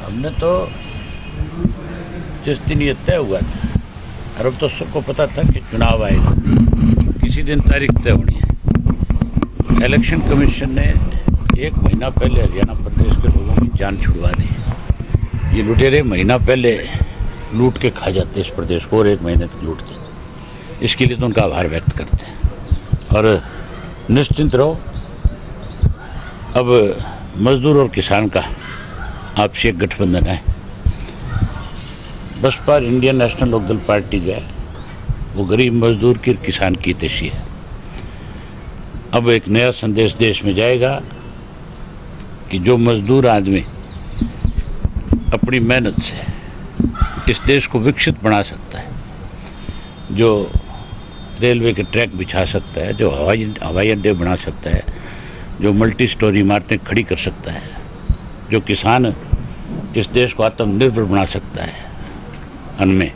हमने तो जिस दिन ये तय हुआ था, और अब तो सबको पता था कि चुनाव आएगा, किसी दिन तारीख तय होनी है। इलेक्शन कमीशन ने 1 महीना पहले हरियाणा प्रदेश के लोगों की जान छुड़वा दी। ये लुटेरे महीना पहले लूट के खा जाते इस प्रदेश को और 1 महीने तक लूटते। इसके लिए तो उनका आभार व्यक्त करते हैं। और निश्चिंत रहो, अब मजदूर और किसान का आपसी एक गठबंधन है। Baspa Indian National Lokdal party जो है वो गरीब मजदूर की किसान की हितैषी है। अब एक नया संदेश देश में जाएगा कि जो मजदूर आदमी अपनी मेहनत से इस देश को विकसित बना सकता है, जो रेलवे के ट्रैक बिछा सकता है, जो हवाई अड्डे बना सकता है, जो मल्टी स्टोरी इमारतें खड़ी कर सकता है, जो किसान इस देश को आत्मनिर्भर बना सकता है अन्न में,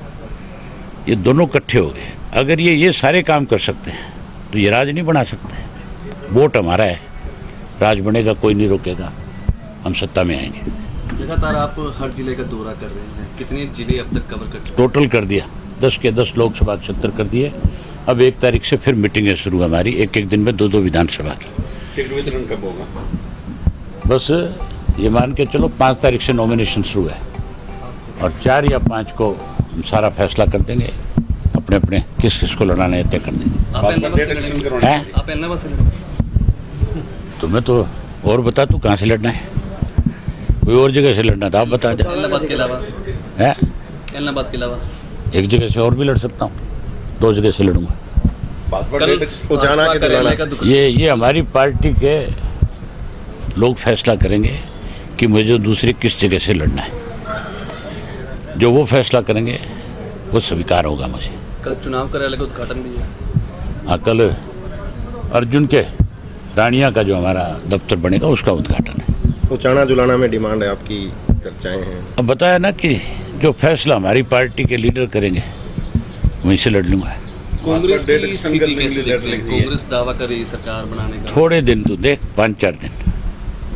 ये दोनों इकट्ठे हो गए। अगर ये सारे काम कर सकते हैं तो ये राज नहीं बना सकते। वोट हमारा है, राज बनेगा, कोई नहीं रोकेगा, हम सत्ता में आएंगे। लगातार आप हर जिले का दौरा कर रहे हैं, कितने जिले अब तक कवर कर चुके हैं? टोटल कर दिया 10 के 10 लोकसभा क्षेत्र कर दिए। अब 1 तारीख से फिर मीटिंगें शुरू हमारी, एक दिन में 2 विधानसभा की। वितरण कब होगा? बस ये मान के चलो 5 तारीख से नॉमिनेशन शुरू है और 4 या 5 को हम सारा फैसला कर देंगे, अपने अपने किस किस को लड़ाना है तय कर देंगे। आप एलनाबाद से लड़ोगे? तुम्हें तो और बता तू कहाँ से लड़ना है, कोई और जगह से लड़ना था आप बता दे। एलनाबाद के अलावा है, एलनाबाद के अलावा एक जगह से और भी लड़ सकता हूँ, 2 जगह से लड़ूंगा। ये हमारी पार्टी के लोग फैसला करेंगे कि मुझे दूसरी किस जगह से लड़ना है। जो वो फैसला करेंगे वो स्वीकार होगा मुझे। कल चुनाव कार्यालय का उद्घाटन भी है। हाँ, कल अर्जुन के रानिया का जो हमारा दफ्तर बनेगा उसका उद्घाटन है। उचाना जुलाना में डिमांड है आपकी, चर्चाएं हैं। अब बताया ना कि जो फैसला हमारी पार्टी के लीडर करेंगे वहीं से लड़ लूँगा। कांग्रेस की स्थिति कैसे देखते हैं? कांग्रेस दावा कर रही है सरकार बनाने का। थोड़े दिन तो देख, 5-4 दिन,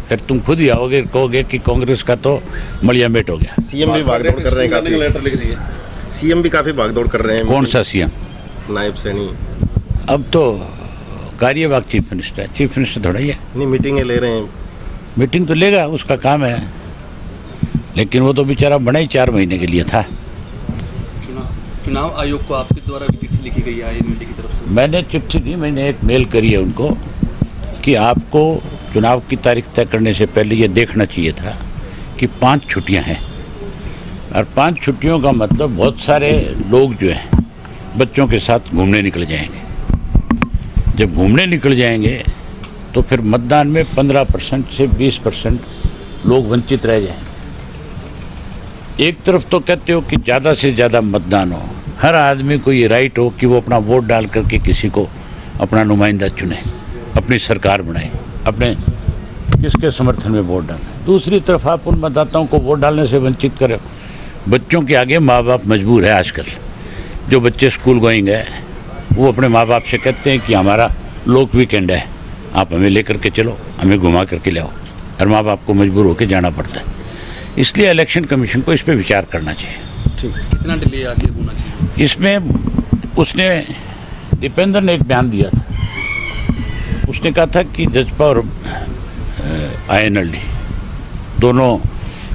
फिर तुम खुद ही आओगे, कहोगे कि कांग्रेस का तो मलियामेट हो गया। सीएम भी भागदौड़ कर रहे हैं, काफी लेटर लिख रही है। सीएम भी काफी भागदौड़ कर रहे हैं। कौन सा सीएम? नायब सैनी। अब तो कार्यवाहक चीफ मिनिस्टर है, चीफ मिनिस्टर थोड़ा ही है। नहीं, मीटिंगें ले रहे हैं। मीटिंग तो लेगा, उसका काम है, लेकिन वो तो बेचारा बना ही 4 महीने के लिए था। चुनाव आयोग को आपके द्वारा भी चिट्ठी लिखी गई है आईएनएलडी की तरफ से? मैंने चिट्ठी नहीं, मैंने एक मेल करी है उनको कि आपको चुनाव की तारीख तय करने से पहले ये देखना चाहिए था कि 5 छुट्टियां हैं, और 5 छुट्टियों का मतलब बहुत सारे लोग जो हैं बच्चों के साथ घूमने निकल जाएंगे। जब घूमने निकल जाएंगे तो फिर मतदान में 15% से 20% लोग वंचित रह जाएंगे। एक तरफ तो कहते हो कि ज़्यादा से ज़्यादा मतदान हो, हर आदमी को ये राइट हो कि वो अपना वोट डाल करके किसी को अपना नुमाइंदा चुने, अपनी सरकार बनाए, अपने किसके समर्थन में वोट डालें। दूसरी तरफ आप उन मतदाताओं को वोट डालने से वंचित करें। बच्चों के आगे माँ बाप मजबूर है। आजकल जो बच्चे स्कूल गोइंग है वो अपने माँ बाप से कहते हैं कि हमारा लोक वीकेंड है, आप हमें लेकर के चलो, हमें घुमा करके ले आओ, और माँ बाप को मजबूर होकर जाना पड़ता है। इसलिए इलेक्शन कमीशन को इस पर विचार करना चाहिए। ठीक, कितना डिले आगे होना चाहिए इसमें? उसने दीपेंद्र ने एक बयान दिया था, उसने कहा था कि जजपा और आईएनएलडी दोनों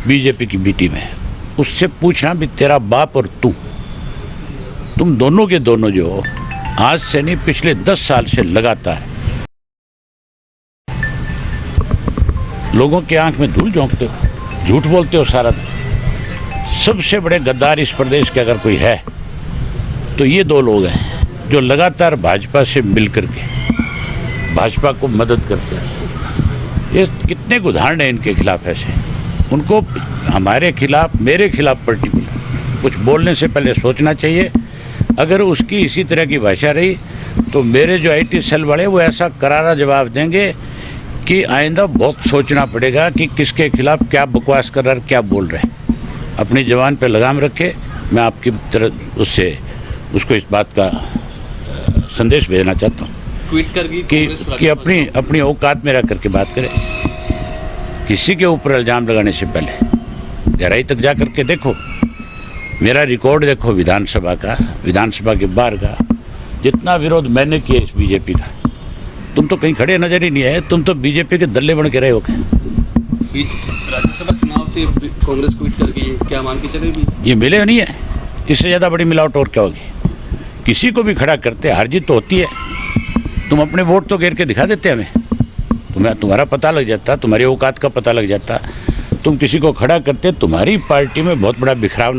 बीजेपी की बी टीम है। उससे पूछना भी तेरा बाप और तुम दोनों के दोनों जो आज से नहीं पिछले 10 साल से लगातार लोगों के आंख में धूल झोंकते हो, झूठ बोलते हो सारा दिन। सबसे बड़े गद्दार इस प्रदेश के अगर कोई है तो ये 2 लोग हैं जो लगातार भाजपा से मिलकर के भाजपा को मदद करते हैं। ये कितने उदाहरण हैं इनके खिलाफ ऐसे। उनको हमारे खिलाफ, मेरे खिलाफ पर्टिकुलर कुछ बोलने से पहले सोचना चाहिए। अगर उसकी इसी तरह की भाषा रही तो मेरे जो आईटी सेल वाले वो ऐसा करारा जवाब देंगे कि आइंदा बहुत सोचना पड़ेगा कि किसके खिलाफ क्या बकवास कर रहा है, क्या बोल रहे हैं। अपनी जवान पे लगाम रखे। मैं आपकी तरह उसको इस बात का संदेश भेजना चाहता हूँ ट्वीट करके कि अपनी औकात में रह करके बात करें। किसी के ऊपर इल्ज़ाम लगाने से पहले गहराई तक जा करके देखो, मेरा रिकॉर्ड देखो विधानसभा का, विधानसभा के बाहर का, जितना विरोध मैंने किया इस बीजेपी का, तुम तो कहीं खड़े नजर ही नहीं आए। तुम तो बीजेपी के दल्ले बन के रहे हो क्या? राज्यसभा चुनाव से कांग्रेस क्विट कर गई है, क्या मान के चले भी? ये मिले नहीं है, इससे ज़्यादा बड़ी मिलावट और क्या होगी? किसी को भी खड़ा करते हार जीत तो होती है। तुम अपने वोट तो घेर के दिखा देते हमें, तुम्हारा पता लग जाता, तुम्हारी औकात का पता लग जाता। तुम किसी को खड़ा करते, तुम्हारी पार्टी में बहुत बड़ा बिखराव